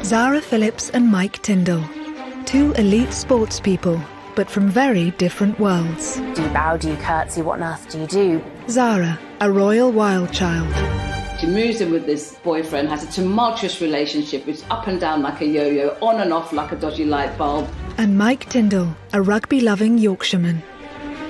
Zara Phillips and Mike Tindall, two elite sports people, but from very different worlds. Do you bow, do you curtsy, what on earth do you do? Zara, a royal wild child. She moves in with this boyfriend, has a tumultuous relationship, it's up and down like a yo-yo, on and off like a dodgy light bulb. And Mike Tindall, a rugby-loving Yorkshireman.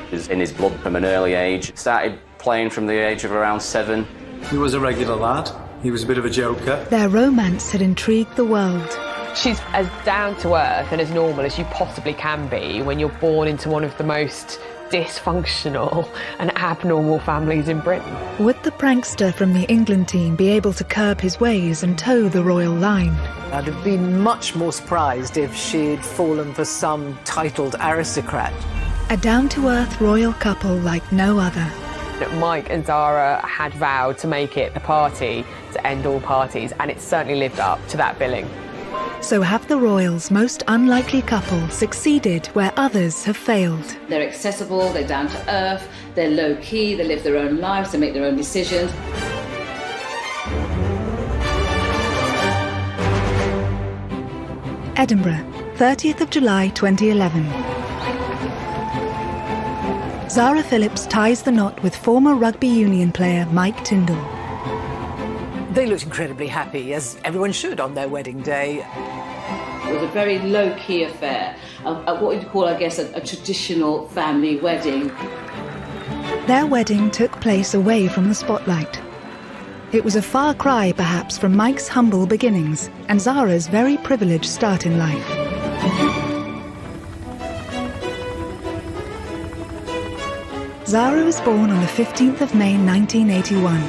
He was in his blood from an early age. Started playing from the age of around 7. He was a regular lad. He was a bit of a joker. Their romance had intrigued the world. She's as down to earth and as normal as you possibly can be when you're born into one of the most dysfunctional and abnormal families in Britain. Would the prankster from the England team be able to curb his ways and toe the royal line? I'd have been much more surprised if she'd fallen for some titled aristocrat. A down-to-earth royal couple like no other. Mike and Zara had vowed to make it the party to end all parties, and it certainly lived up to that billing. So have the royals' most unlikely couple succeeded where others have failed? They're accessible, they're down to earth, they're low-key, they live their own lives, they make their own decisions. Edinburgh, 30th of July 2011. Zara Phillips ties the knot with former rugby union player Mike Tindall. They looked incredibly happy, as everyone should on their wedding day. It was a very low-key affair, what you'd call, I guess, a traditional family wedding. Their wedding took place away from the spotlight. It was a far cry, perhaps, from Mike's humble beginnings and Zara's very privileged start in life. Zara was born on the 15th of May 1981.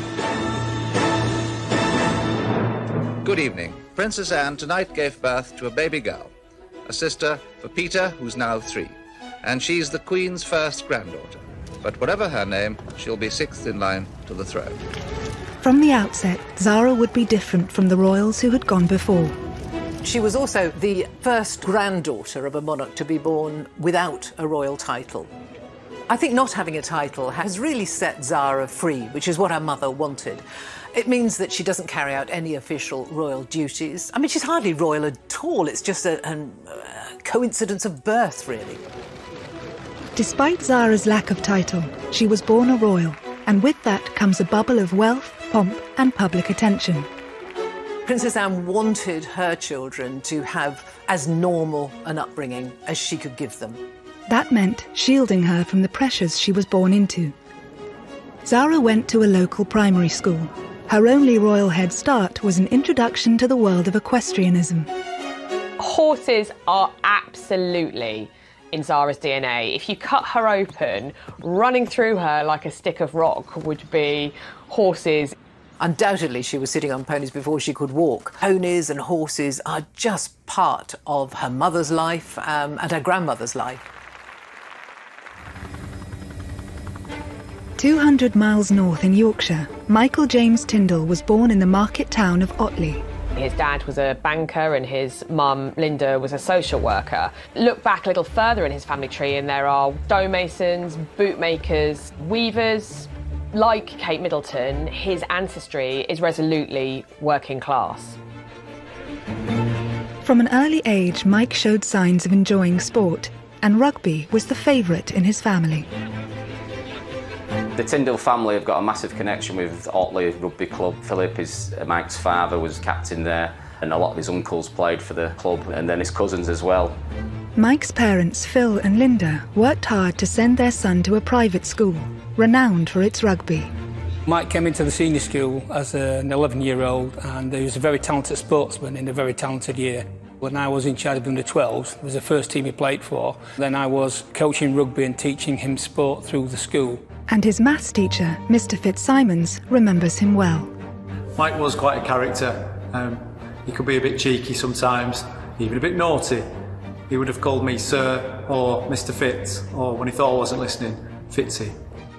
Good evening. Princess Anne tonight gave birth to a baby girl, a sister for Peter, who's now 3, and she's the Queen's first granddaughter. But whatever her name, she'll be 6th in line to the throne. From the outset, Zara would be different from the royals who had gone before. She was also the first granddaughter of a monarch to be born without a royal title. I think not having a title has really set Zara free, which is what her mother wanted. It means that she doesn't carry out any official royal duties. I mean, she's hardly royal at all. It's just a coincidence of birth, really. Despite Zara's lack of title, she was born a royal, and with that comes a bubble of wealth, pomp and public attention. Princess Anne wanted her children to have as normal an upbringing as she could give them. That meant shielding her from the pressures she was born into. Zara went to a local primary school. Her only royal head start was an introduction to the world of equestrianism. Horses are absolutely in Zara's DNA. If you cut her open, running through her like a stick of rock would be horses. Undoubtedly, she was sitting on ponies before she could walk. Ponies and horses are just part of her mother's life and her grandmother's life. 200 miles north in Yorkshire, Michael James Tindall was born in the market town of Otley. His dad was a banker and his mum, Linda, was a social worker. Look back a little further in his family tree and there are stonemasons, bootmakers, weavers. Like Kate Middleton, his ancestry is resolutely working class. From an early age, Mike showed signs of enjoying sport, and rugby was the favourite in his family. The Tindall family have got a massive connection with Otley Rugby Club. Philip, Mike's father, was captain there, and a lot of his uncles played for the club, and then his cousins as well. Mike's parents, Phil and Linda, worked hard to send their son to a private school, renowned for its rugby. Mike came into the senior school as an 11-year-old, and he was a very talented sportsman in a very talented year. When I was in charge of under-12s, it was the first team he played for. Then I was coaching rugby and teaching him sport through the school. And his maths teacher, Mr. Fitzsimons, remembers him well. Mike was quite a character. He could be a bit cheeky sometimes, even a bit naughty. He would have called me Sir or Mr. Fitz, or when he thought I wasn't listening, Fitzy.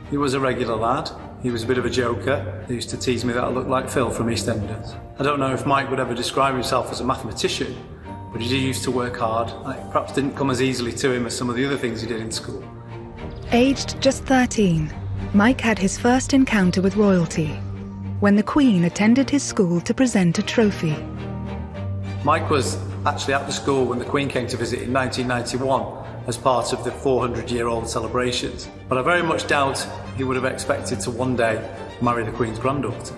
He was a regular lad. He was a bit of a joker. He used to tease me that I looked like Phil from EastEnders. I don't know if Mike would ever describe himself as a mathematician, but he used to work hard. It perhaps didn't come as easily to him as some of the other things he did in school. Aged just 13, Mike had his first encounter with royalty, when the Queen attended his school to present a trophy. Mike was actually at the school when the Queen came to visit in 1991 as part of the 400-year-old celebrations, but I very much doubt he would have expected to one day marry the Queen's granddaughter.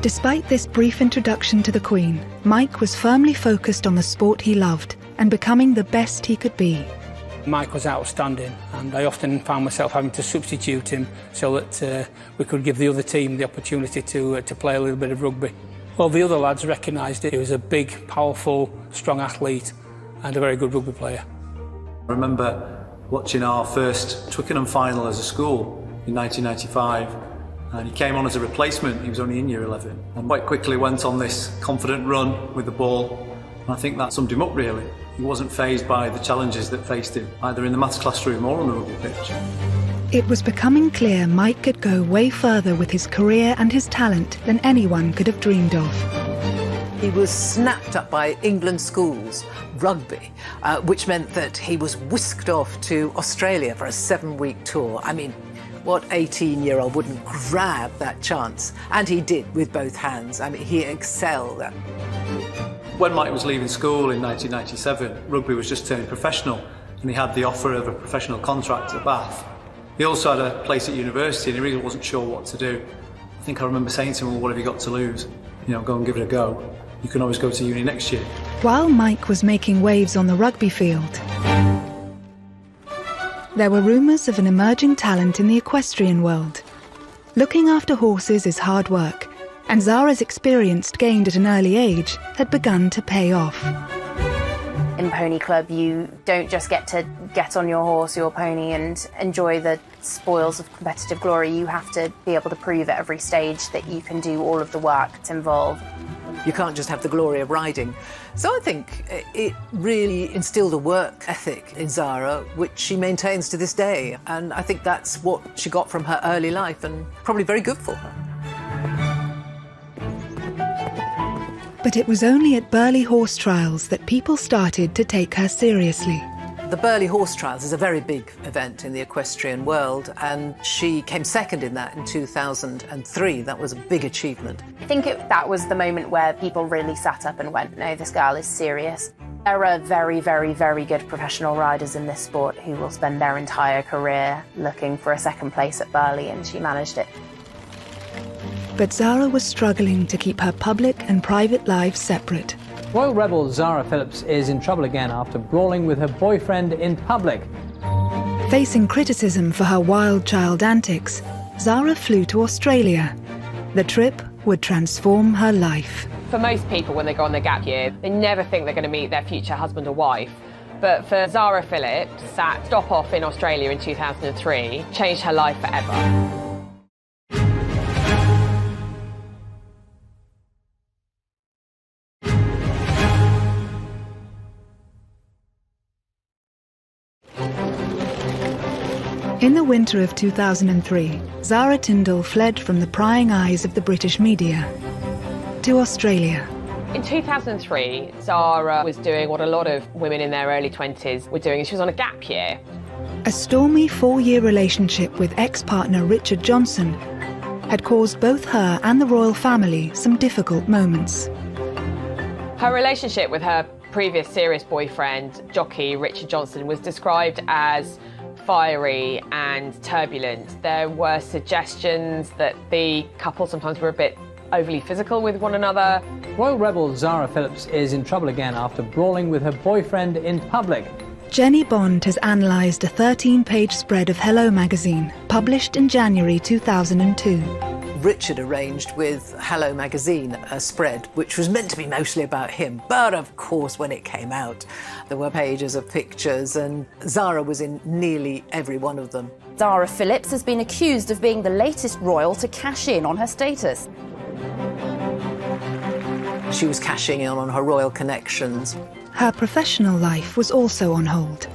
Despite this brief introduction to the Queen, Mike was firmly focused on the sport he loved and becoming the best he could be. Mike was outstanding, and I often found myself having to substitute him so that we could give the other team the opportunity to play a little bit of rugby. Well, the other lads recognised it. He was a big, powerful, strong athlete and a very good rugby player. I remember watching our first Twickenham final as a school in 1995, and he came on as a replacement. He was only in year 11 and quite quickly went on this confident run with the ball, and I think that summed him up really. He wasn't fazed by the challenges that faced him, either in the maths classroom or on the rugby pitch. It was becoming clear Mike could go way further with his career and his talent than anyone could have dreamed of. He was snapped up by England schools, rugby, which meant that he was whisked off to Australia for a 7-week tour. I mean, what 18-year-old wouldn't grab that chance? And he did with both hands. I mean, he excelled. When Mike was leaving school in 1997, rugby was just turning professional, and he had the offer of a professional contract at Bath. He also had a place at university, and he really wasn't sure what to do. I think I remember saying to him, well, what have you got to lose? You know, go and give it a go. You can always go to uni next year. While Mike was making waves on the rugby field, there were rumours of an emerging talent in the equestrian world. Looking after horses is hard work, and Zara's experience gained at an early age had begun to pay off. In Pony Club, you don't just get to get on your horse, your pony, and enjoy the spoils of competitive glory. You have to be able to prove at every stage that you can do all of the work that's involved. You can't just have the glory of riding. So I think it really instilled a work ethic in Zara, which she maintains to this day. And I think that's what she got from her early life, and probably very good for her. But it was only at Burghley Horse Trials that people started to take her seriously. The Burghley Horse Trials is a very big event in the equestrian world, and she came second in that in 2003. That was a big achievement. I think that was the moment where people really sat up and went, no, this girl is serious. There are very, very, very good professional riders in this sport who will spend their entire career looking for a second place at Burghley, and she managed it. But Zara was struggling to keep her public and private lives separate. Royal rebel Zara Phillips is in trouble again after brawling with her boyfriend in public. Facing criticism for her wild child antics, Zara flew to Australia. The trip would transform her life. For most people, when they go on their gap year, they never think they're going to meet their future husband or wife. But for Zara Phillips, that stop off in Australia in 2003 changed her life forever. In the winter of 2003, Zara Tindall fled from the prying eyes of the British media to Australia. In 2003, Zara was doing what a lot of women in their early 20s were doing, and she was on a gap year. A stormy 4-year relationship with ex-partner Richard Johnson had caused both her and the royal family some difficult moments. Her relationship with her previous serious boyfriend, jockey Richard Johnson, was described as fiery and turbulent. There were suggestions that the couple sometimes were a bit overly physical with one another. Royal rebel Zara Phillips is in trouble again after brawling with her boyfriend in public. Jenny Bond has analysed a 13-page spread of Hello magazine, published in January 2002. Richard arranged with Hello magazine a spread which was meant to be mostly about him, but of course when it came out there were pages of pictures, and Zara was in nearly every one of them. Zara Phillips has been accused of being the latest royal to cash in on her status. She was cashing in on her royal connections. Her professional life was also on hold.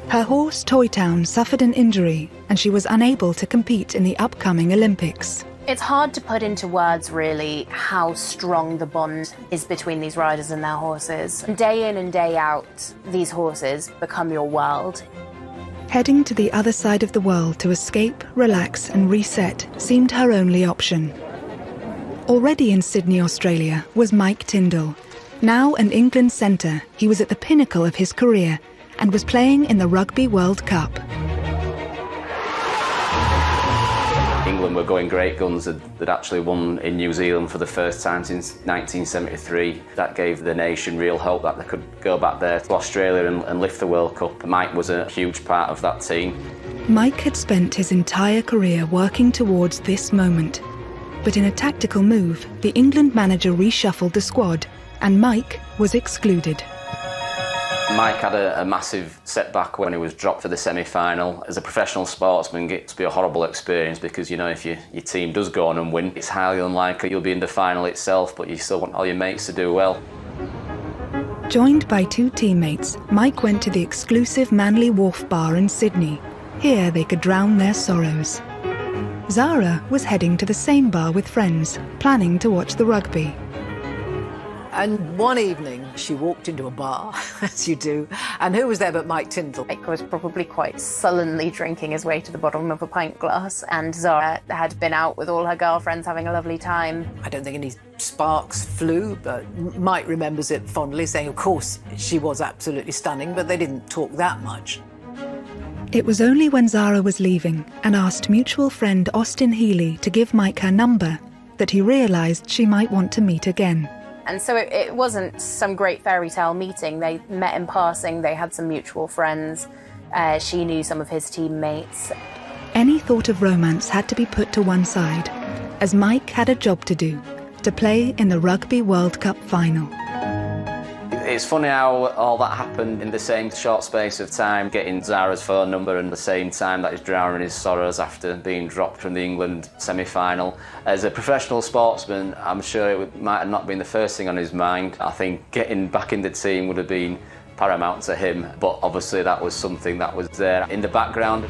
Her horse Toy Town suffered an injury and she was unable to compete in the upcoming Olympics. It's hard to put into words, really, how strong the bond is between these riders and their horses. Day in and day out, these horses become your world. Heading to the other side of the world to escape, relax and reset seemed her only option. Already in Sydney, Australia, was Mike Tindall, Now an England centre, he was at the pinnacle of his career and was playing in the Rugby World Cup. England were going great guns. They'd actually won in New Zealand for the first time since 1973. That gave the nation real hope that they could go back there to Australia and lift the World Cup. Mike was a huge part of that team. Mike had spent his entire career working towards this moment. But in a tactical move, the England manager reshuffled the squad and Mike was excluded. Mike had a massive setback when he was dropped for the semi-final. As a professional sportsman, it gets to be a horrible experience because, you know, if your team does go on and win, it's highly unlikely you'll be in the final itself, but you still want all your mates to do well. Joined by two teammates, Mike went to the exclusive Manly Wharf bar in Sydney. Here they could drown their sorrows. Zara was heading to the same bar with friends, planning to watch the rugby. And one evening, she walked into a bar, as you do, and who was there but Mike Tindall? Mike was probably quite sullenly drinking his way to the bottom of a pint glass, and Zara had been out with all her girlfriends having a lovely time. I don't think any sparks flew, but Mike remembers it fondly, saying, of course, she was absolutely stunning, but they didn't talk that much. It was only when Zara was leaving and asked mutual friend Austin Healy to give Mike her number that he realised she might want to meet again. And so it wasn't some great fairy tale meeting. They met in passing, they had some mutual friends. She knew some of his teammates. Any thought of romance had to be put to one side, as Mike had a job to do, to play in the Rugby World Cup final. It's funny how all that happened in the same short space of time, getting Zara's phone number and the same time that he's drowning his sorrows after being dropped from the England semi-final. As a professional sportsman, I'm sure it might have not been the first thing on his mind. I think getting back in the team would have been paramount to him, but obviously that was something that was there in the background.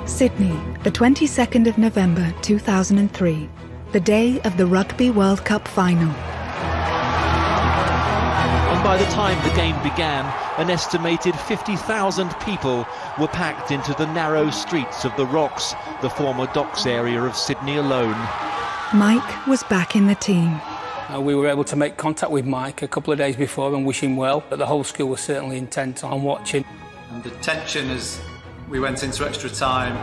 Sydney, the 22nd of November 2003, the day of the Rugby World Cup final. By the time the game began, an estimated 50,000 people were packed into the narrow streets of the Rocks, the former docks area of Sydney alone. Mike was back in the team. We were able to make contact with Mike a couple of days before and wish him well, but the whole school was certainly intent on watching. And the tension as we went into extra time.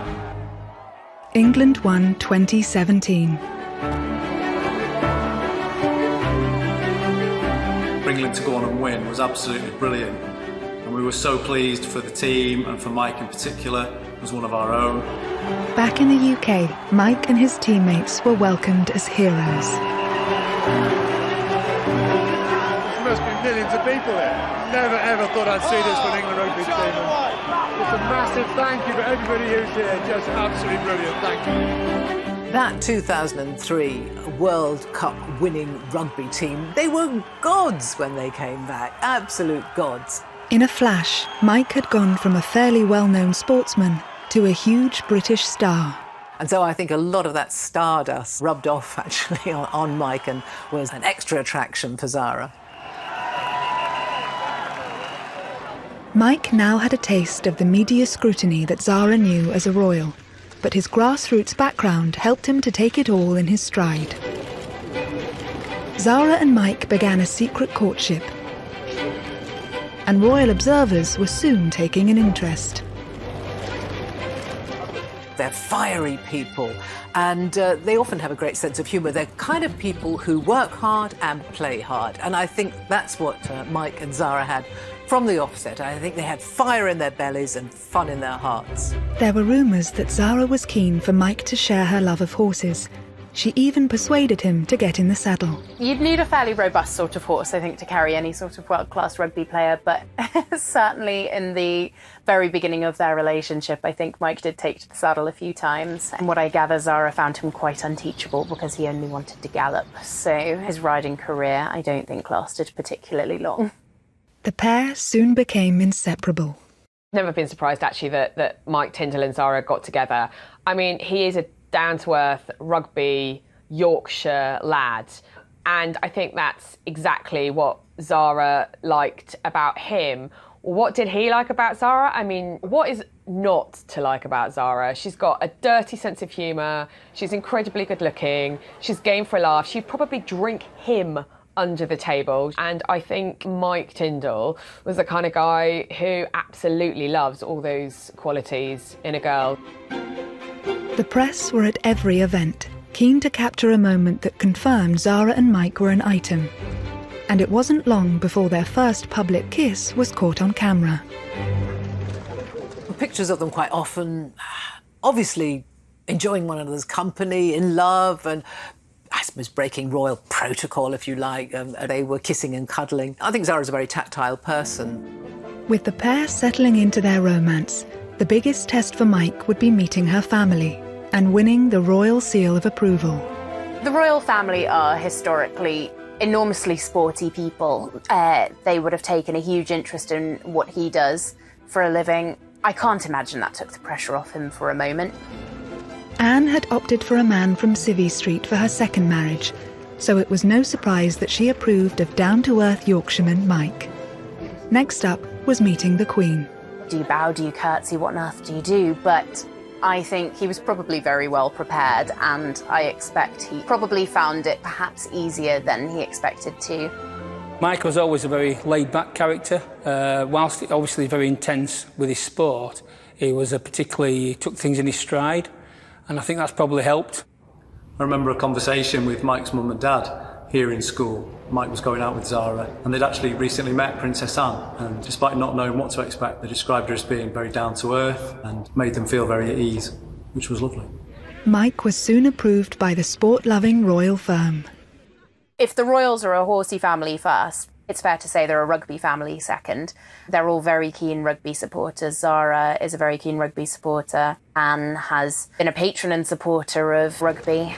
England won 2017. For England to go on and win was absolutely brilliant. And we were so pleased for the team and for Mike in particular, as one of our own. Back in the UK, Mike and his teammates were welcomed as heroes. There must be millions of people there. Never ever thought I'd see this for an England rugby team. Just a massive thank you for everybody who's here. Just absolutely brilliant. Thank you. That 2003 World Cup winning rugby team, they were gods when they came back, absolute gods. In a flash, Mike had gone from a fairly well-known sportsman to a huge British star. And so I think a lot of that stardust rubbed off actually on Mike and was an extra attraction for Zara. Mike now had a taste of the media scrutiny that Zara knew as a royal. But his grassroots background helped him to take it all in his stride. Zara and Mike began a secret courtship, and royal observers were soon taking an interest. They're fiery people, and they often have a great sense of humour. They're kind of people who work hard and play hard, and I think that's what Mike and Zara had from the offset. I think they had fire in their bellies and fun in their hearts. There were rumours that Zara was keen for Mike to share her love of horses. She even persuaded him to get in the saddle. You'd need a fairly robust sort of horse, I think, to carry any sort of world-class rugby player, but certainly in the very beginning of their relationship, I think Mike did take to the saddle a few times. And what I gather, Zara found him quite unteachable because he only wanted to gallop. So his riding career, I don't think, lasted particularly long. The pair soon became inseparable. Never been surprised, actually, that Mike Tindall and Zara got together. I mean, he is a down-to-earth rugby Yorkshire lad, and I think that's exactly what Zara liked about him. What did he like about Zara? I mean, what is not to like about Zara? She's got a dirty sense of humour, she's incredibly good-looking, she's game for a laugh, she'd probably drink him under the table. And I think Mike Tindall was the kind of guy who absolutely loves all those qualities in a girl. The press were at every event, keen to capture a moment that confirmed Zara and Mike were an item. And it wasn't long before their first public kiss was caught on camera. Pictures of them quite often, obviously enjoying one another's company, in love, and I suppose breaking royal protocol, if you like. They were kissing and cuddling. I think Zara's a very tactile person. With the pair settling into their romance, the biggest test for Mike would be meeting her family and winning the royal seal of approval. The royal family are historically enormously sporty people. They would have taken a huge interest in what he does for a living. I can't imagine that took the pressure off him for a moment. Anne had opted for a man from Civvy Street for her second marriage, so it was no surprise that she approved of down-to-earth Yorkshireman Mike. Next up was meeting the Queen. Do you bow, do you curtsy, what on earth do you do? But I think he was probably very well prepared, and I expect he probably found it perhaps easier than he expected to. Mike was always a very laid-back character. Whilst obviously very intense with his sport, he took things in his stride, and I think that's probably helped. I remember a conversation with Mike's mum and dad here in school. Mike was going out with Zara, and they'd actually recently met Princess Anne, and despite not knowing what to expect, they described her as being very down-to-earth and made them feel very at ease, which was lovely. Mike was soon approved by the sport-loving royal firm. If the royals are a horsey family first, it's fair to say they're a rugby family second. They're all very keen rugby supporters. Zara is a very keen rugby supporter. Anne has been a patron and supporter of rugby.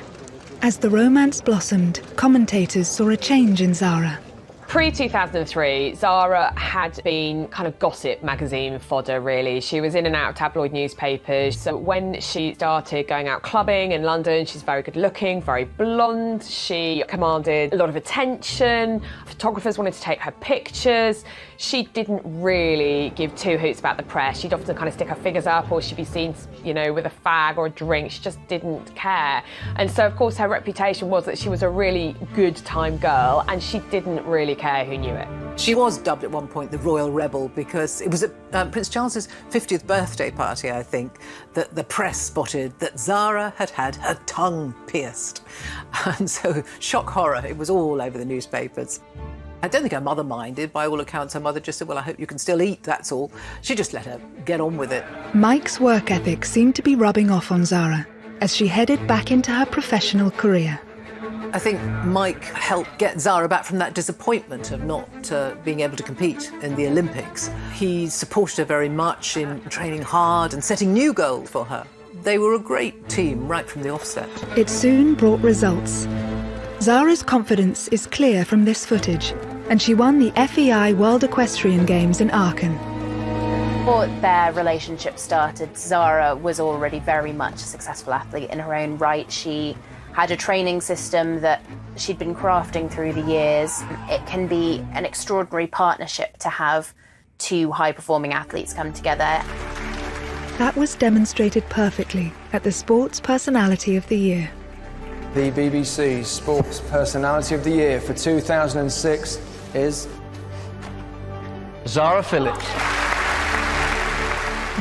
As the romance blossomed, commentators saw a change in Zara. Pre-2003, Zara had been kind of gossip magazine fodder, really. She was in and out of tabloid newspapers. So when she started going out clubbing in London, she's very good looking, very blonde. She commanded a lot of attention. Photographers wanted to take her pictures. She didn't really give two hoots about the press. She'd often kind of stick her figures up, or she'd be seen, you know, with a fag or a drink. She just didn't care. And so, of course, her reputation was that she was a really good time girl, and she didn't really care who knew it. She was dubbed at one point the Royal Rebel because it was at Prince Charles's 50th birthday party, I think, that the press spotted that Zara had had her tongue pierced. And so, shock horror, it was all over the newspapers. I don't think her mother minded. By all accounts, her mother just said, well, I hope you can still eat, that's all. She just let her get on with it. Mike's work ethic seemed to be rubbing off on Zara as she headed back into her professional career. I think Mike helped get Zara back from that disappointment of not being able to compete in the Olympics. He supported her very much in training hard and setting new goals for her. They were a great team right from the offset. It soon brought results. Zara's confidence is clear from this footage, and she won the FEI World Equestrian Games in Aachen. Before their relationship started, Zara was already very much a successful athlete in her own right. She had a training system that she'd been crafting through the years. It can be an extraordinary partnership to have two high-performing athletes come together. That was demonstrated perfectly at the Sports Personality of the Year. The BBC Sports Personality of the Year for 2006 is Zara Phillips.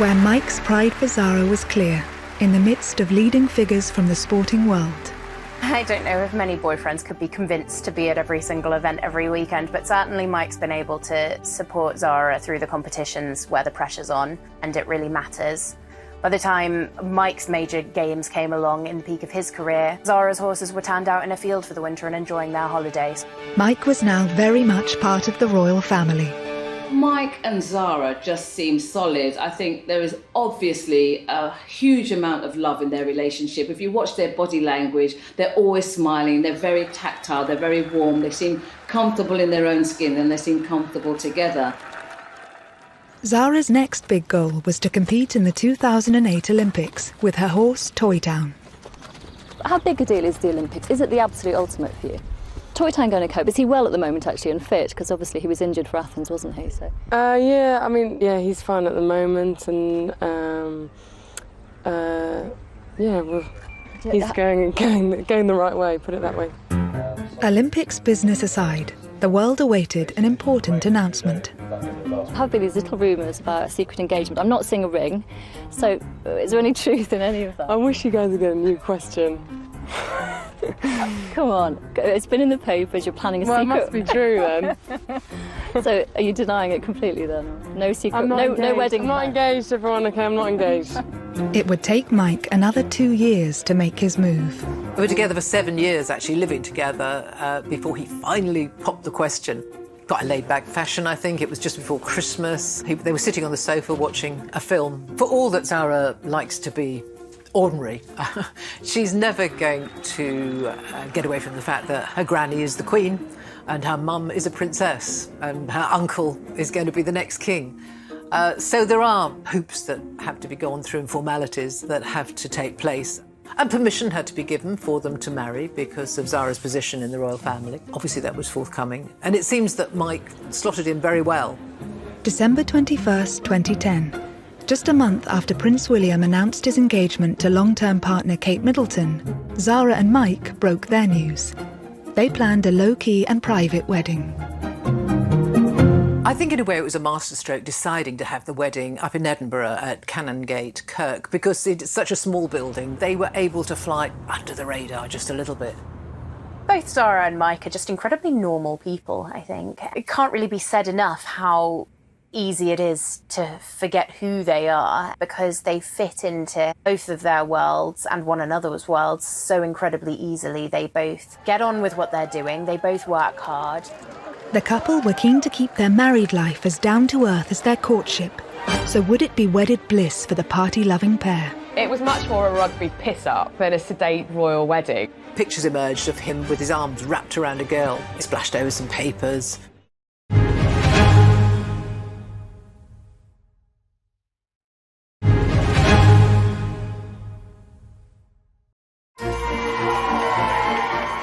Where Mike's pride for Zara was clear, in the midst of leading figures from the sporting world. I don't know if many boyfriends could be convinced to be at every single event every weekend, but certainly Mike's been able to support Zara through the competitions where the pressure's on and it really matters. By the time Mike's major games came along in the peak of his career, Zara's horses were turned out in a field for the winter and enjoying their holidays. Mike was now very much part of the royal family. Mike and Zara just seem solid. I think there is obviously a huge amount of love in their relationship. If you watch their body language, they're always smiling, they're very tactile, they're very warm, they seem comfortable in their own skin and they seem comfortable together. Zara's next big goal was to compete in the 2008 Olympics with her horse Toy Town. How big a deal is the Olympics? Is it the absolute ultimate for you? Toy Town going to cope? Is he well at the moment actually and fit? Because obviously he was injured for Athens, wasn't he? So. Yeah, I mean, yeah, he's fine at the moment, and yeah, well, he's going the right way. Put it that way. Olympics business aside, the world awaited an important announcement. There have been these little rumours about a secret engagement. I'm not seeing a ring, so is there any truth in any of that? I wish you guys would get a new question. Come on, it's been in the papers, you're planning a secret. Well, it must be true then. So are you denying it completely then? No secret, I'm not engaged. No wedding I'm not engaged, everyone, okay, I'm not engaged. It would take Mike another 2 years to make his move. We were together for 7 years, actually, living together, before he finally popped the question. Quite a laid-back fashion, I think. It was just before Christmas. They were sitting on the sofa watching a film. For all that Zara likes to be ordinary, she's never going to get away from the fact that her granny is the queen and her mum is a princess and her uncle is going to be the next king. So there are hoops that have to be gone through and formalities that have to take place. And permission had to be given for them to marry because of Zara's position in the royal family. Obviously that was forthcoming. And it seems that Mike slotted in very well. December 21st, 2010. Just a month after Prince William announced his engagement to long-term partner Kate Middleton, Zara and Mike broke their news. They planned a low-key and private wedding. I think in a way it was a masterstroke deciding to have the wedding up in Edinburgh at Canongate Kirk because it's such a small building. They were able to fly under the radar just a little bit. Both Zara and Mike are just incredibly normal people, I think. It can't really be said enough how easy it is to forget who they are because they fit into both of their worlds and one another's worlds so incredibly easily. They both get on with what they're doing, they both work hard. The couple were keen to keep their married life as down-to-earth as their courtship. So would it be wedded bliss for the party-loving pair? It was much more a rugby piss-up than a sedate royal wedding. Pictures emerged of him with his arms wrapped around a girl. He splashed over some papers.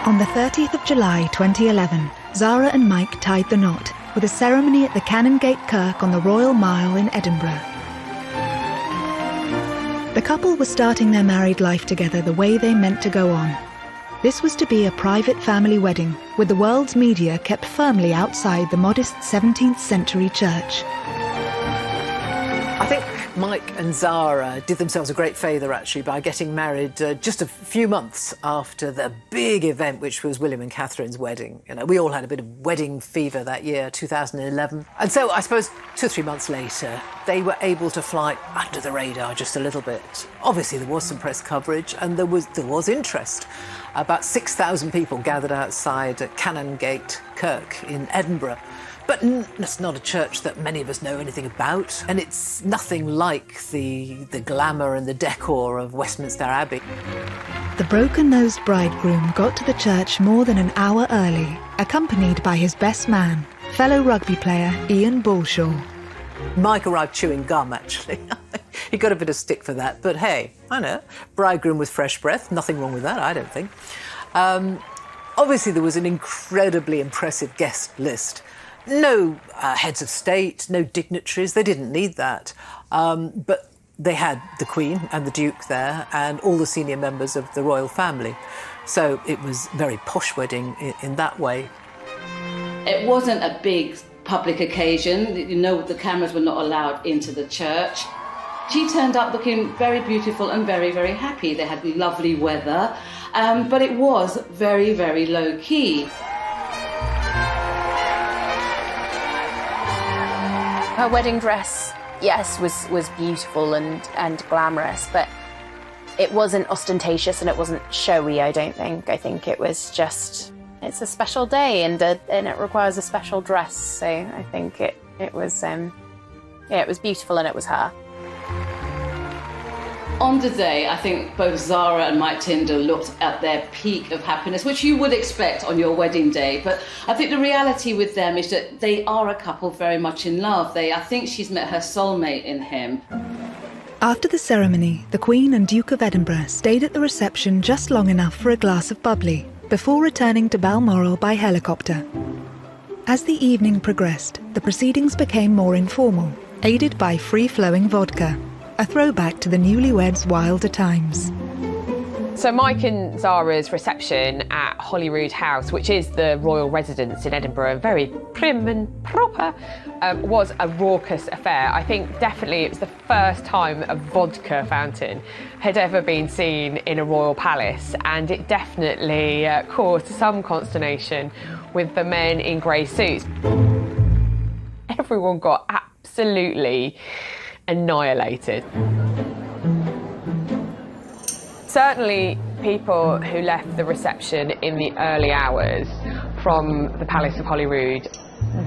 On the 30th of July 2011, Zara and Mike tied the knot with a ceremony at the Canongate Kirk on the Royal Mile in Edinburgh. The couple were starting their married life together the way they meant to go on. This was to be a private family wedding, with the world's media kept firmly outside the modest 17th century church. I think Mike and Zara did themselves a great favour, actually, by getting married just a few months after the big event, which was William and Catherine's wedding. You know, we all had a bit of wedding fever that year, 2011. And so I suppose 2 or 3 months later, they were able to fly under the radar just a little bit. Obviously, there was some press coverage and there was interest. About 6,000 people gathered outside Canongate Kirk in Edinburgh. But it's not a church that many of us know anything about, and it's nothing like the glamour and the decor of Westminster Abbey. The broken-nosed bridegroom got to the church more than an hour early, accompanied by his best man, fellow rugby player Ian Bullshaw. Mike arrived chewing gum, actually. He got a bit of stick for that, but hey, I know, bridegroom with fresh breath, nothing wrong with that, I don't think. Obviously, there was an incredibly impressive guest list. No heads of state, no dignitaries, they didn't need that. But they had the Queen and the Duke there and all the senior members of the royal family. So it was a very posh wedding in that way. It wasn't a big public occasion. You know, the cameras were not allowed into the church. She turned up looking very beautiful and very, very happy. They had lovely weather, but it was very, very low-key. Her wedding dress, yes, was beautiful and glamorous, but it wasn't ostentatious and it wasn't showy, I don't think. I think it was just, it's a special day and it requires a special dress. So I think it was beautiful and it was her. On the day, I think both Zara and Mike Tindall looked at their peak of happiness, which you would expect on your wedding day. But I think the reality with them is that they are a couple very much in love. I think she's met her soulmate in him. After the ceremony, the Queen and Duke of Edinburgh stayed at the reception just long enough for a glass of bubbly, before returning to Balmoral by helicopter. As the evening progressed, the proceedings became more informal, aided by free-flowing vodka. A throwback to the newlyweds' wilder times. So Mike and Zara's reception at Holyrood House, which is the royal residence in Edinburgh, very prim and proper, was a raucous affair. I think definitely it was the first time a vodka fountain had ever been seen in a royal palace, and it definitely caused some consternation with the men in grey suits. Everyone got absolutely annihilated. Certainly people who left the reception in the early hours from the Palace of Holyrood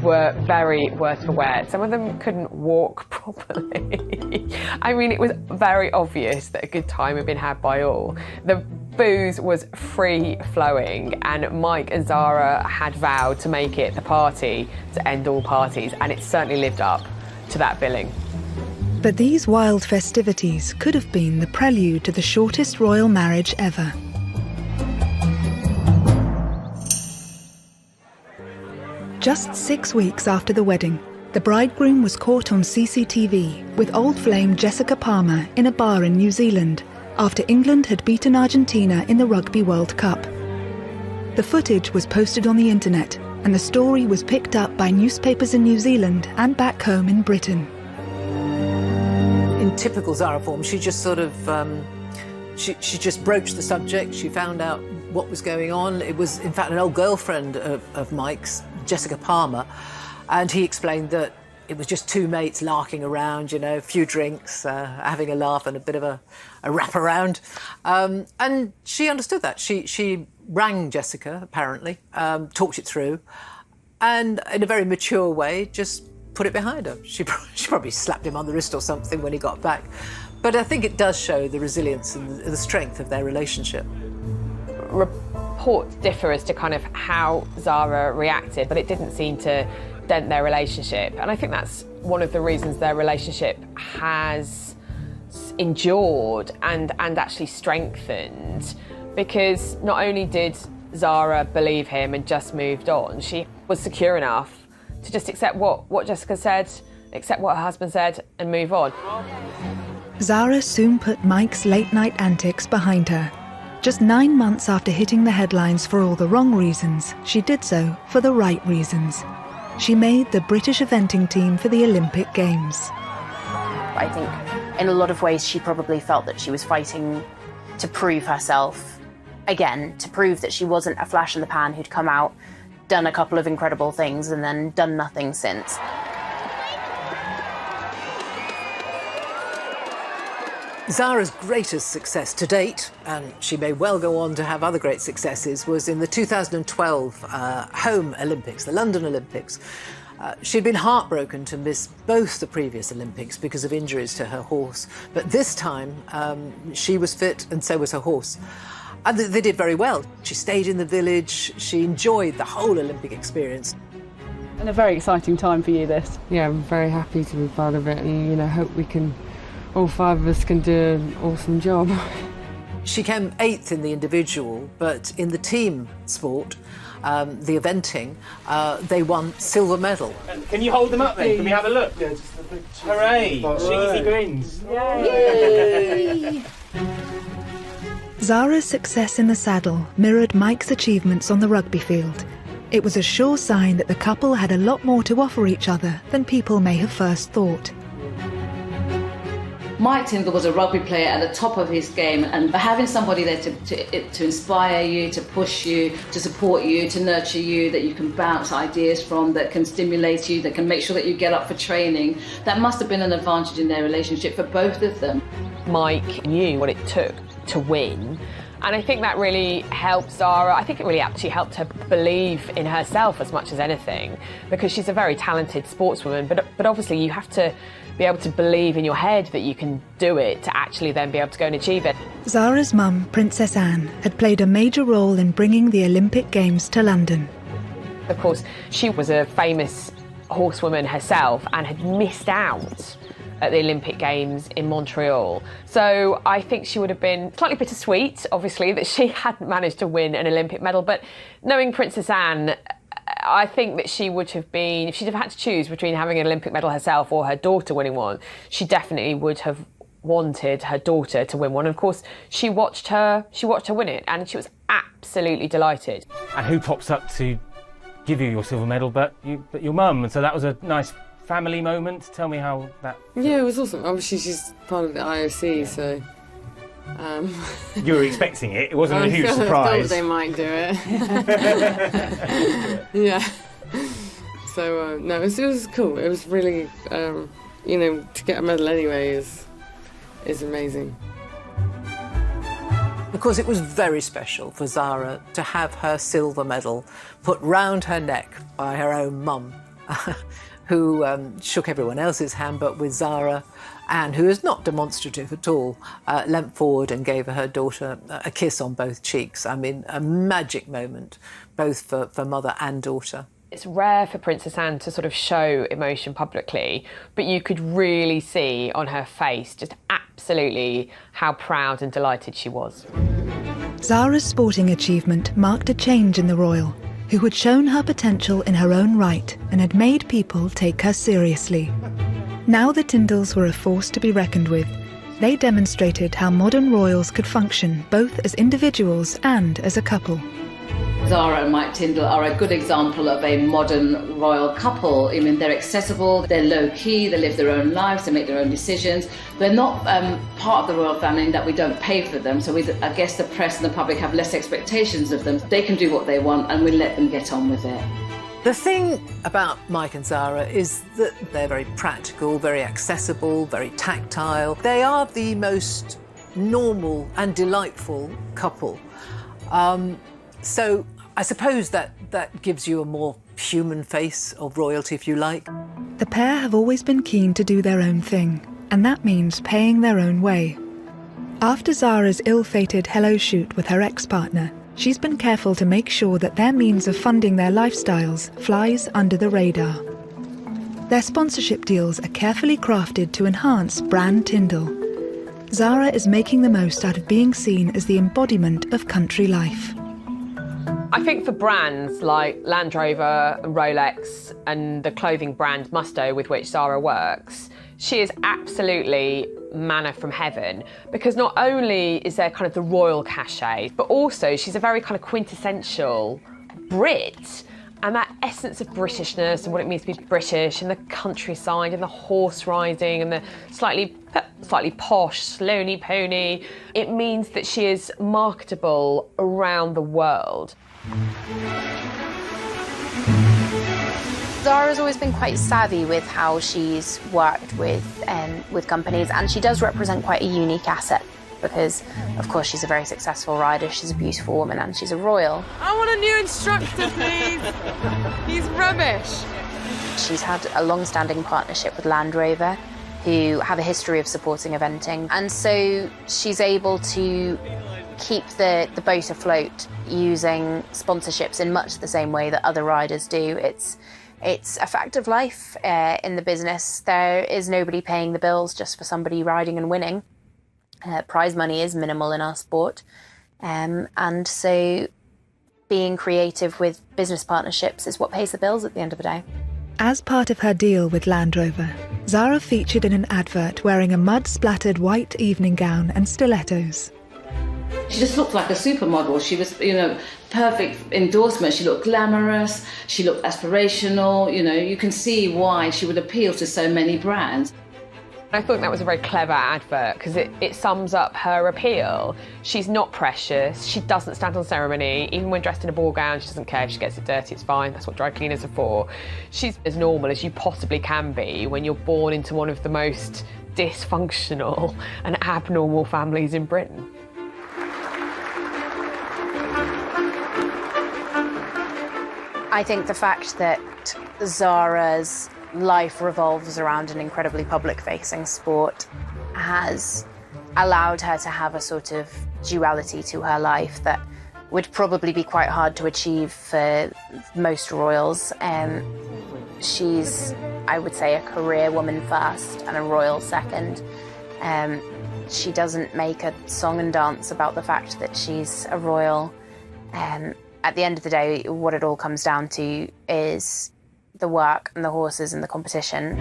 were very worse for wear. Some of them couldn't walk properly. I mean, it was very obvious that a good time had been had by all. The booze was free flowing, and Mike and Zara had vowed to make it the party to end all parties, and it certainly lived up to that billing. But these wild festivities could have been the prelude to the shortest royal marriage ever. Just 6 weeks after the wedding, the bridegroom was caught on CCTV with old flame Jessica Palmer in a bar in New Zealand after England had beaten Argentina in the Rugby World Cup. The footage was posted on the internet, and the story was picked up by newspapers in New Zealand and back home in Britain. In typical Zara form, she just sort of, she just broached the subject. She found out what was going on. It was, in fact, an old girlfriend of Mike's, Jessica Palmer, and he explained that it was just two mates larking around, you know, a few drinks, having a laugh and a bit of a wrap-around. And she understood that. She rang Jessica, apparently, talked it through, and in a very mature way, just put it behind her. She probably slapped him on the wrist or something when he got back. But I think it does show the resilience and the strength of their relationship. Reports differ as to kind of how Zara reacted, but it didn't seem to dent their relationship. And I think that's one of the reasons their relationship has endured and actually strengthened, because not only did Zara believe him and just moved on, she was secure enough to just accept what Jessica said, accept what her husband said, and move on. Zara soon put Mike's late-night antics behind her. Just 9 months after hitting the headlines for all the wrong reasons, she did so for the right reasons. She made the British eventing team for the Olympic Games. I think in a lot of ways she probably felt that she was fighting to prove herself again, to prove that she wasn't a flash in the pan who'd come out, done a couple of incredible things and then done nothing since. Zara's greatest success to date, and she may well go on to have other great successes, was in the 2012 home Olympics, the London Olympics. She'd been heartbroken to miss both the previous Olympics because of injuries to her horse, but this time she was fit and so was her horse. And they did very well. She stayed in the village, she enjoyed the whole Olympic experience. And a very exciting time for you, this. Yeah, I'm very happy to be part of it, and, you know, hope we can, all five of us can do an awesome job. She came 8th in the individual, but in the team sport, the eventing, they won silver medal. Can you hold them up then? Can we have a look? Yeah, just a big hooray! Cheesy grins. Yay! Zara's success in the saddle mirrored Mike's achievements on the rugby field. It was a sure sign that the couple had a lot more to offer each other than people may have first thought. Mike Tindall was a rugby player at the top of his game, and having somebody there to inspire you, to push you, to support you, to nurture you, that you can bounce ideas from, that can stimulate you, that can make sure that you get up for training, that must have been an advantage in their relationship for both of them. Mike knew what it took to win, and I think that really helped Zara. I think it really actually helped her believe in herself as much as anything, because she's a very talented sportswoman, but obviously you have to be able to believe in your head that you can do it to actually then be able to go and achieve it. Zara's mum, Princess Anne, had played a major role in bringing the Olympic Games to London. Of course, she was a famous horsewoman herself and had missed out at the Olympic Games in Montreal. So I think she would have been slightly bittersweet, obviously, that she hadn't managed to win an Olympic medal. But knowing Princess Anne, I think that she would have been, if she'd have had to choose between having an Olympic medal herself or her daughter winning one, she definitely would have wanted her daughter to win one. And of course, she watched her win it, and she was absolutely delighted. And who pops up to give you your silver medal but your mum? And so that was a nice family moment. Tell me how that... Yeah, it was awesome. Obviously, she's part of the IOC, so... You were expecting it. It wasn't a huge surprise. I thought they might do it. Yeah. So, no, it was cool. It was really, you know, to get a medal anyway is amazing. Of course, it was very special for Zara to have her silver medal put round her neck by her own mum, who shook everyone else's hand, but with Zara, Anne, who is not demonstrative at all, leant forward and gave her daughter a kiss on both cheeks. I mean, a magic moment, both for mother and daughter. It's rare for Princess Anne to sort of show emotion publicly, but you could really see on her face just absolutely how proud and delighted she was. Zara's sporting achievement marked a change in the royal, who had shown her potential in her own right and had made people take her seriously. Now the Tindalls were a force to be reckoned with. They demonstrated how modern royals could function both as individuals and as a couple. Zara and Mike Tindall are a good example of a modern royal couple. I mean, they're accessible, they're low-key, they live their own lives, they make their own decisions. They're not part of the royal family in that we don't pay for them, so I guess the press and the public have less expectations of them. They can do what they want and we let them get on with it. The thing about Mike and Zara is that they're very practical, very accessible, very tactile. They are the most normal and delightful couple. So I suppose that gives you a more human face of royalty, if you like. The pair have always been keen to do their own thing, and that means paying their own way. After Zara's ill-fated hello shoot with her ex-partner, she's been careful to make sure that their means of funding their lifestyles flies under the radar. Their sponsorship deals are carefully crafted to enhance brand Tindall. Zara is making the most out of being seen as the embodiment of country life. I think for brands like Land Rover and Rolex and the clothing brand Musto with which Zara works, she is absolutely manna from heaven, because not only is there kind of the royal cachet, but also she's a very kind of quintessential Brit, and that essence of Britishness and what it means to be British and the countryside and the horse riding and the slightly posh, slowly pony, it means that she is marketable around the world. Zara's always been quite savvy with how she's worked with companies, and she does represent quite a unique asset because, of course, she's a very successful rider, she's a beautiful woman, and she's a royal. I want a new instructor, please. He's rubbish. She's had a long-standing partnership with Land Rover, who have a history of supporting eventing, and so she's able to keep the boat afloat using sponsorships in much the same way that other riders do. It's a fact of life in the business. There is nobody paying the bills just for somebody riding and winning. Prize money is minimal in our sport, and so being creative with business partnerships is what pays the bills at the end of the day. As part of her deal with Land Rover, Zara featured in an advert wearing a mud-splattered white evening gown and stilettos. She just looked like a supermodel. She was, perfect endorsement. She looked glamorous, she looked aspirational, you can see why she would appeal to so many brands. I thought that was a very clever advert because it sums up her appeal. She's not precious, she doesn't stand on ceremony, even when dressed in a ball gown, she doesn't care if she gets it dirty, it's fine, that's what dry cleaners are for. She's as normal as you possibly can be when you're born into one of the most dysfunctional and abnormal families in Britain. I think the fact that Zara's life revolves around an incredibly public-facing sport has allowed her to have a sort of duality to her life that would probably be quite hard to achieve for most royals. She's, I would say, a career woman first and a royal second. She doesn't make a song and dance about the fact that she's a royal. At the end of the day, what it all comes down to is the work and the horses and the competition.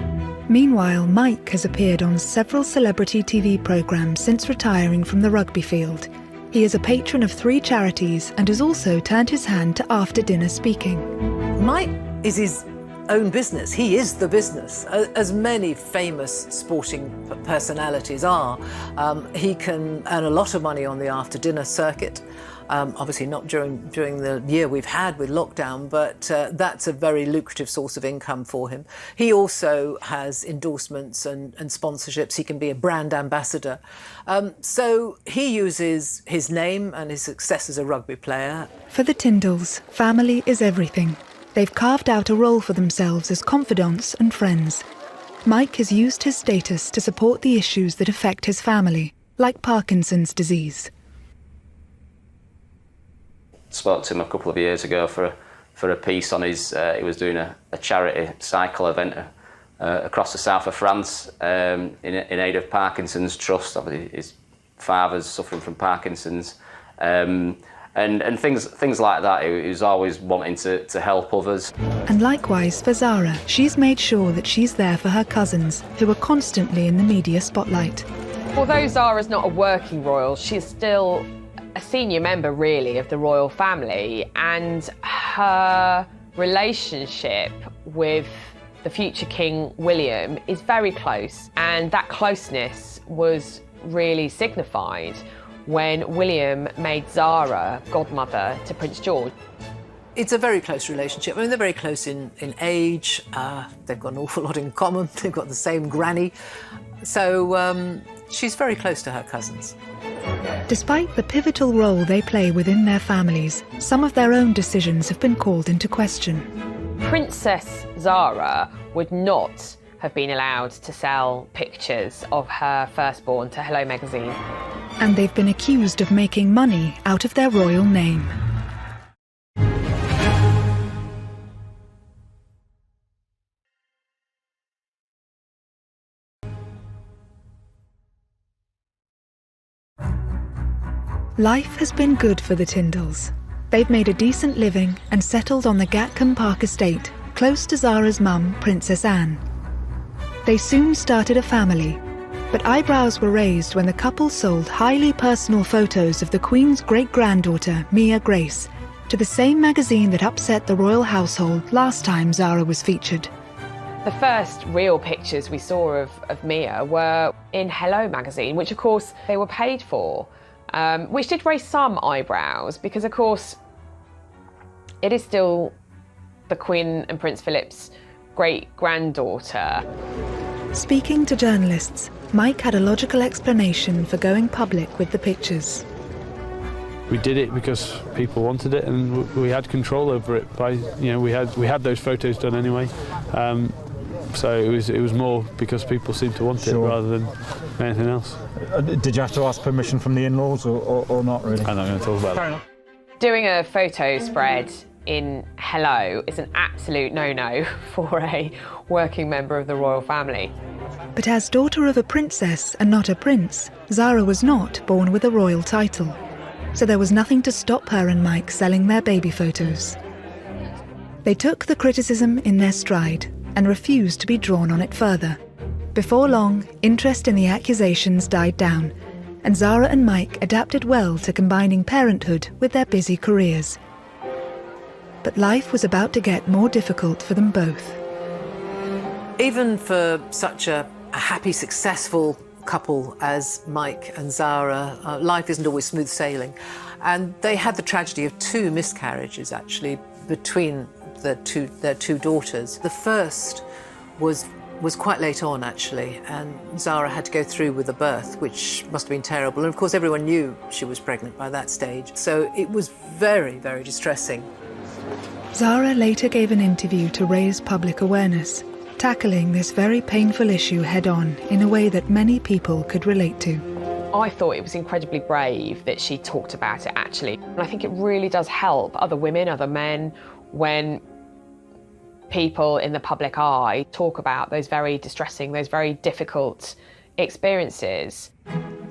Meanwhile, Mike has appeared on several celebrity TV programmes since retiring from the rugby field. He is a patron of 3 charities and has also turned his hand to after-dinner speaking. Mike is his own business. He is the business, as many famous sporting personalities are. He can earn a lot of money on the after-dinner circuit. Obviously not during the year we've had with lockdown, but that's a very lucrative source of income for him. He also has endorsements and sponsorships. He can be a brand ambassador. So he uses his name and his success as a rugby player. For the Tindalls, family is everything. They've carved out a role for themselves as confidants and friends. Mike has used his status to support the issues that affect his family, like Parkinson's disease. Spoke to him a couple of years ago for a piece on his. He was doing a charity cycle event across the south of France in aid of Parkinson's Trust. Obviously, his father's suffering from Parkinson's, and things like that. He was always wanting to help others. And likewise for Zara, she's made sure that she's there for her cousins, who are constantly in the media spotlight. Although Zara's not a working royal, she's still a senior member, really, of the royal family, and her relationship with the future King William is very close, and that closeness was really signified when William made Zara godmother to Prince George. It's a very close relationship. I mean, they're very close in age. They've got an awful lot in common. They've got the same granny. So she's very close to her cousins. Despite the pivotal role they play within their families, some of their own decisions have been called into question. Princess Zara would not have been allowed to sell pictures of her firstborn to Hello magazine. And they've been accused of making money out of their royal name. Life has been good for the Tindalls. They've made a decent living and settled on the Gatcombe Park estate, close to Zara's mum, Princess Anne. They soon started a family, but eyebrows were raised when the couple sold highly personal photos of the Queen's great-granddaughter, Mia Grace, to the same magazine that upset the royal household last time Zara was featured. The first real pictures we saw of Mia were in Hello magazine, which of course they were paid for. Which did raise some eyebrows because, of course, it is still the Queen and Prince Philip's great-granddaughter. Speaking to journalists, Mike had a logical explanation for going public with the pictures. We did it because people wanted it, and we had control over it. We had those photos done anyway. So it was more because people seemed to want it rather than anything else. Did you have to ask permission from the in-laws or not really? I'm not going to talk about Fair it. enough. Doing a photo spread in Hello is an absolute no-no for a working member of the royal family. But as daughter of a princess and not a prince, Zara was not born with a royal title. So there was nothing to stop her and Mike selling their baby photos. They took the criticism in their stride and refused to be drawn on it further. Before long, interest in the accusations died down, and Zara and Mike adapted well to combining parenthood with their busy careers. But life was about to get more difficult for them both. Even for such a happy, successful couple as Mike and Zara, life isn't always smooth sailing. And they had the tragedy of 2 miscarriages, actually, between their two daughters. The first was quite late on, actually, and Zara had to go through with the birth, which must have been terrible. And of course, everyone knew she was pregnant by that stage. So it was very, very distressing. Zara later gave an interview to raise public awareness, tackling this very painful issue head-on in a way that many people could relate to. I thought it was incredibly brave that she talked about it, actually. And I think it really does help other women, other men, when people in the public eye talk about those very distressing, those very difficult experiences.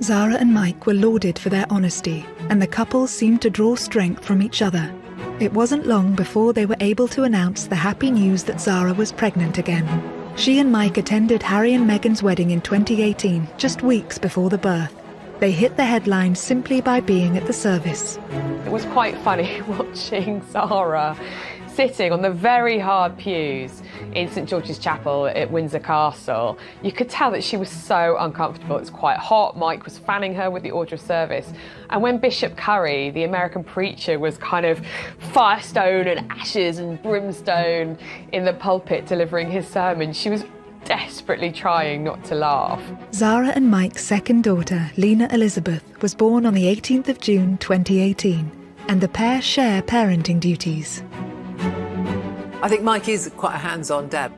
Zara and Mike were lauded for their honesty, and the couple seemed to draw strength from each other. It wasn't long before they were able to announce the happy news that Zara was pregnant again. She and Mike attended Harry and Meghan's wedding in 2018, just weeks before the birth. They hit the headlines simply by being at the service. It was quite funny watching Zara sitting on the very hard pews in St George's Chapel at Windsor Castle. You could tell that she was so uncomfortable. It was quite hot. Mike was fanning her with the order of service. And when Bishop Curry, the American preacher, was kind of firestone and ashes and brimstone in the pulpit delivering his sermon, she was desperately trying not to laugh. Zara and Mike's second daughter, Lena Elizabeth, was born on the 18th of June 2018, and the pair share parenting duties. I think Mike is quite a hands-on dad.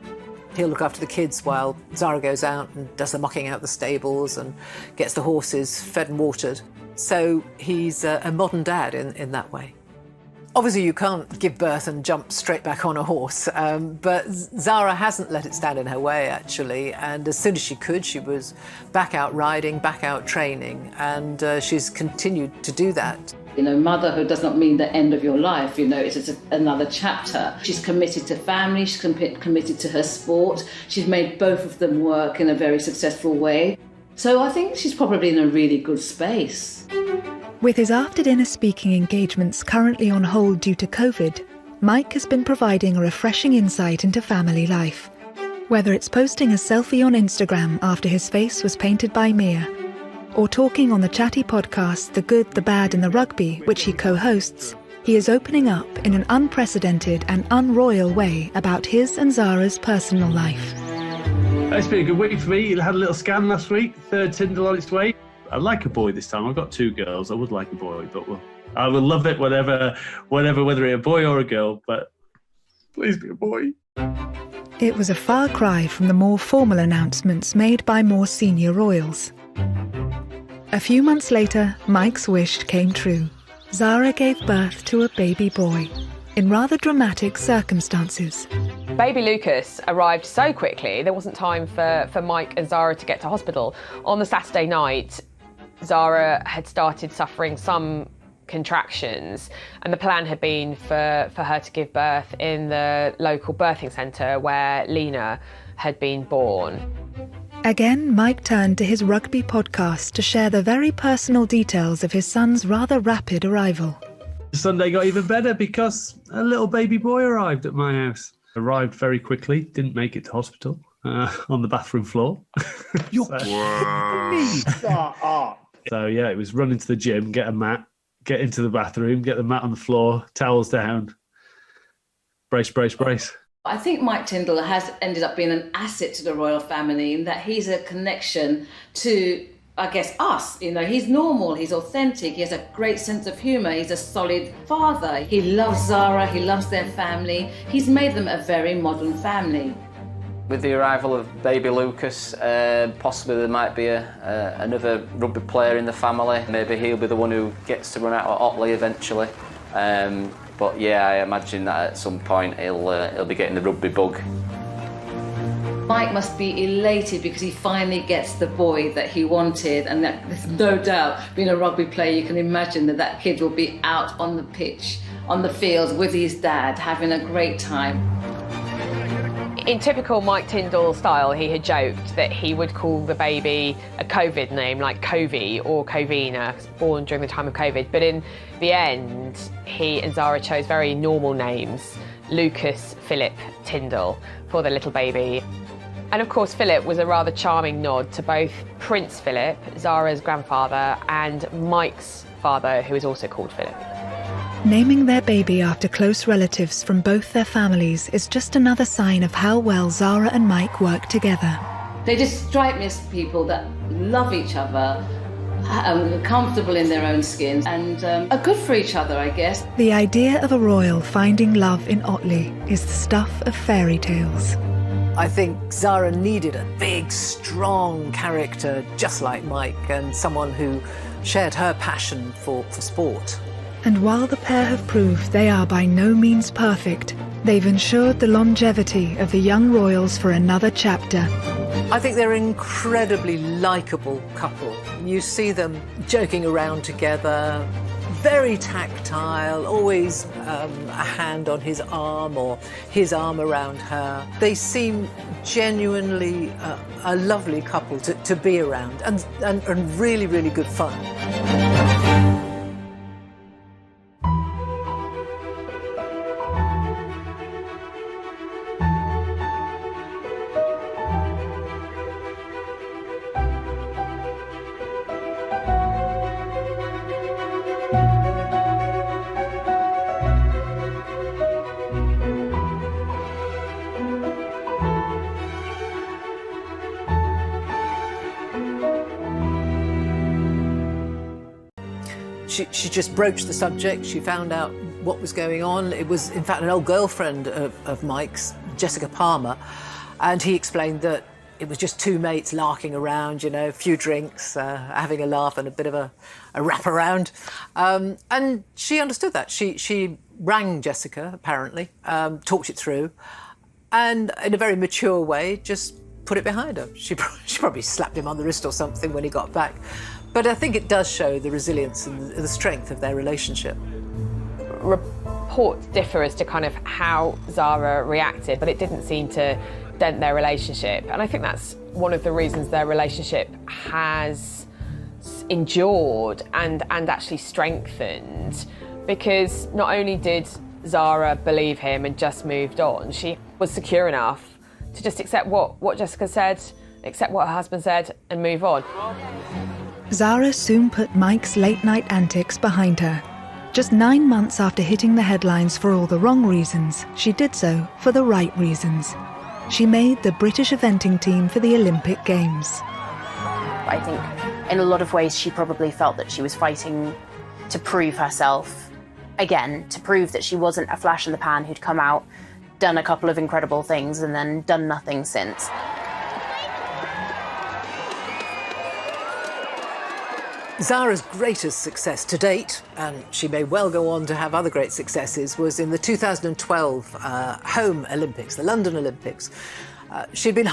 He'll look after the kids while Zara goes out and does the mucking out the stables and gets the horses fed and watered. So he's a modern dad in that way. Obviously, you can't give birth and jump straight back on a horse, but Zara hasn't let it stand in her way, actually, and as soon as she could, she was back out riding, back out training, and she's continued to do that. You know, motherhood does not mean the end of your life, you know, it's just another chapter. She's committed to family, she's committed to her sport, she's made both of them work in a very successful way. So I think she's probably in a really good space. With his after-dinner speaking engagements currently on hold due to COVID, Mike has been providing a refreshing insight into family life. Whether it's posting a selfie on Instagram after his face was painted by Mia, or talking on the chatty podcast The Good, the Bad and the Rugby, which he co-hosts, he is opening up in an unprecedented and unroyal way about his and Zara's personal life. It's been a good week for me. I had a little scan last week, third Tindall on its way. I'd like a boy this time. I've got two girls. I would like a boy, but I will love it whether it's a boy or a girl, but please be a boy. It was a far cry from the more formal announcements made by more senior royals. A few months later, Mike's wish came true. Zara gave birth to a baby boy, in rather dramatic circumstances. Baby Lucas arrived so quickly, there wasn't time for Mike and Zara to get to hospital. On the Saturday night, Zara had started suffering some contractions, and the plan had been for her to give birth in the local birthing centre where Lena had been born. Again, Mike turned to his rugby podcast to share the very personal details of his son's rather rapid arrival. Sunday got even better because a little baby boy arrived at my house. Arrived very quickly, didn't make it to hospital, on the bathroom floor. You're kidding me! Stop up. So yeah, it was run into the gym, get a mat, get into the bathroom, get the mat on the floor, towels down, brace, brace, brace. I think Mike Tindall has ended up being an asset to the royal family in that he's a connection to, I guess, us. You know, he's normal, he's authentic, he has a great sense of humour, he's a solid father. He loves Zara, he loves their family. He's made them a very modern family. With the arrival of baby Lucas, possibly there might be another rugby player in the family. Maybe he'll be the one who gets to run out at Otley eventually. But yeah, I imagine that at some point he'll be getting the rugby bug. Mike must be elated because he finally gets the boy that he wanted, and that, there's no doubt, being a rugby player, you can imagine that kid will be out on the pitch, on the field with his dad, having a great time. In typical Mike Tindall style, he had joked that he would call the baby a COVID name like Covey or Covina, born during the time of COVID. But in the end, he and Zara chose very normal names, Lucas Philip Tindall, for the little baby. And of course, Philip was a rather charming nod to both Prince Philip, Zara's grandfather, and Mike's father, who is also called Philip. Naming their baby after close relatives from both their families is just another sign of how well Zara and Mike work together. They just strike me as people that love each other, comfortable in their own skins, and are good for each other, I guess. The idea of a royal finding love in Otley is the stuff of fairy tales. I think Zara needed a big, strong character just like Mike, and someone who shared her passion for sport. And while the pair have proved they are by no means perfect, they've ensured the longevity of the young royals for another chapter. I think they're an incredibly likeable couple. You see them joking around together, very tactile, always a hand on his arm or his arm around her. They seem genuinely a lovely couple to be around and really, really good fun. She just broached the subject. She found out what was going on. It was, in fact, an old girlfriend of Mike's, Jessica Palmer, and he explained that it was just two mates larking around, you know, a few drinks, having a laugh and a bit of a wraparound. And she understood that. She rang Jessica, apparently, talked it through, and in a very mature way, just put it behind her. She probably slapped him on the wrist or something when he got back. But I think it does show the resilience and the strength of their relationship. Reports differ as to kind of how Zara reacted, but it didn't seem to dent their relationship. And I think that's one of the reasons their relationship has endured and actually strengthened, because not only did Zara believe him and just moved on, she was secure enough to just accept what Jessica said, accept what her husband said, and move on. Zara soon put Mike's late-night antics behind her. Just 9 months after hitting the headlines for all the wrong reasons, she did so for the right reasons. She made the British eventing team for the Olympic Games. I think in a lot of ways she probably felt that she was fighting to prove herself again, to prove that she wasn't a flash in the pan who'd come out, done a couple of incredible things and then done nothing since. Zara's greatest success to date, and she may well go on to have other great successes, was in the 2012 home Olympics, the London Olympics. She'd been